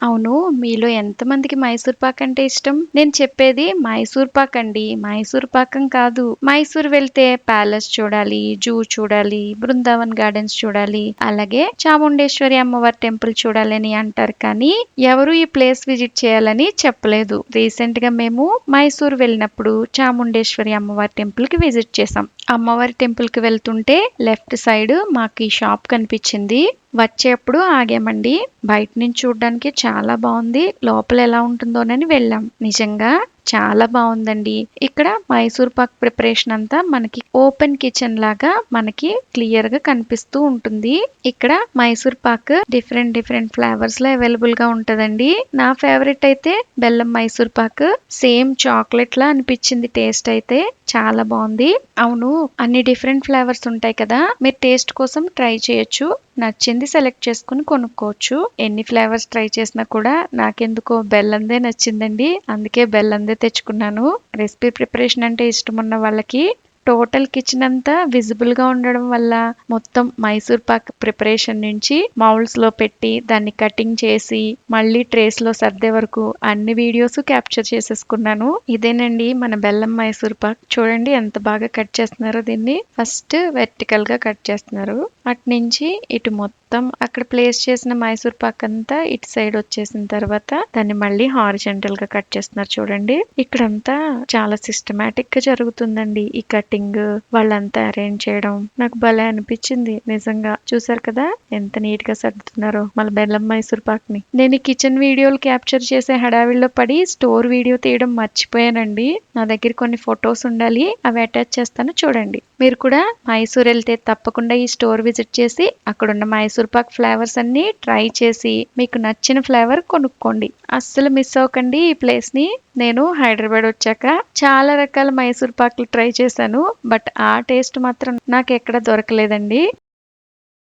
అవును. మీలో ఎంతమందికి మైసూర్ పాక్ అంటే ఇష్టం? నేను చెప్పేది మైసూర్ పాక్ అండి. మైసూర్ పాకం కాదు. మైసూర్ వెళ్తే ప్యాలెస్ చూడాలి, జూ చూడాలి, బృందావన్ గార్డెన్స్ చూడాలి, అలాగే చాముండేశ్వరి అమ్మవారి టెంపుల్ చూడాలని అంటారు కానీ, ఎవరు ఈ ప్లేస్ విజిట్ చేయాలని చెప్పలేదు. రీసెంట్‌గా మేము మైసూర్ వెళ్ళినప్పుడు చాముండేశ్వరి అమ్మవారి టెంపుల్‌కి విజిట్ చేసాం. అమ్మవారి టెంపుల్‌కి వెళ్తుంటే లెఫ్ట్ సైడ్ మాకు ఈ షాప్ కనిపించింది. వచ్చేప్పుడు ఆగామండి. బయట నుంచి చూడ్డానికి చాలా బావుంది. లోపల ఎలా ఉంటుందోనని వెళ్ళాం. నిజంగా చాలా బావుందండి. ఇక్కడ మైసూర్ పాక్ ప్రిపరేషన్ అంతా మనకి ఓపెన్ కిచెన్ లాగా మనకి క్లియర్‌గా కనిపిస్తూ ఉంటుంది. ఇక్కడ Mysore Pak different different flavours లో అవైలబుల్ గా ఉంటదండి. నా ఫేవరెట్ అయితే బెల్లం మైసూర్ పాక్. సేమ్ చాక్లెట్ లా అనిపించింది టేస్ట్ అయితే. చాలా బావుంది. అవును, అన్ని డిఫరెంట్ ఫ్లేవర్స్ ఉంటాయి కదా! మీరు టేస్ట్ కోసం ట్రై చేయొచ్చు. నచ్చింది సెలెక్ట్ చేసుకుని కొనుక్కోవచ్చు. ఎన్ని ఫ్లేవర్స్ ట్రై చేసినా కూడా నాకెందుకో బెల్లందే నచ్చిందండి. అందుకే బెల్లందే తెచ్చుకున్నాను. రెసిపీ ప్రిపరేషన్ అంటే ఇష్టమున్న వాళ్ళకి టోటల్ కిచెన్ అంతా విజిబుల్ గా ఉండడం వల్ల మొత్తం మైసూర్ పాక్ ప్రిపరేషన్ నుంచి మౌల్డ్స్ లో పెట్టి దాన్ని కటింగ్ చేసి మళ్ళీ ట్రేస్ లో సర్దే వరకు అన్ని వీడియోస్ క్యాప్చర్ చేసేసుకున్నాను. ఇదేనండి మన బెల్లం మైసూర్ పాక్. చూడండి ఎంత బాగా కట్ చేస్తున్నారో దీన్ని. ఫస్ట్ వెర్టికల్ గా కట్ చేస్తున్నారు. అటు నుంచి ఇటు మొత్తం అక్కడ ప్లేస్ చేసిన మైసూర్ పాక్ అంతా ఇటు సైడ్ వచ్చేసిన తర్వాత దాన్ని మళ్ళీ హారిజంటల్ గా కట్ చేస్తున్నారు చూడండి. ఇక్కడంతా చాలా సిస్టమేటిక్ గా జరుగుతుందండి. ఈ కటింగ్ వాళ్ళంతా అరేంజ్ చేయడం నాకు భలే అనిపించింది నిజంగా. చూసారు కదా ఎంత నీట్ గా సర్దుతున్నారో మన బెల్లం మైసూర్ పాక్ ని. నేను ఈ కిచెన్ వీడియోలు క్యాప్చర్ చేసే హడావిడిలో పడి స్టోర్ వీడియో తీయడం మర్చిపోయానండి. నా దగ్గర కొన్ని ఫొటోస్ ఉండాలి, అవి అటాచ్ చేస్తాను చూడండి. మీరు కూడా మైసూర్ వెళ్తే తప్పకుండా ఈ స్టోర్ విజిట్ చేసి అక్కడున్న మైసూర్ పాక్ ఫ్లేవర్స్ అన్ని ట్రై చేసి మీకు నచ్చిన ఫ్లేవర్ కొనుక్కోండి. అస్సలు మిస్ అవ్వకండి ఈ ప్లేస్ ని. నేను హైదరాబాద్ వచ్చాక చాలా రకాల మైసూర్ పాక్లు ట్రై చేశాను. బట్ ఆ టేస్ట్ మాత్రం నాకు ఎక్కడ దొరకలేదండి.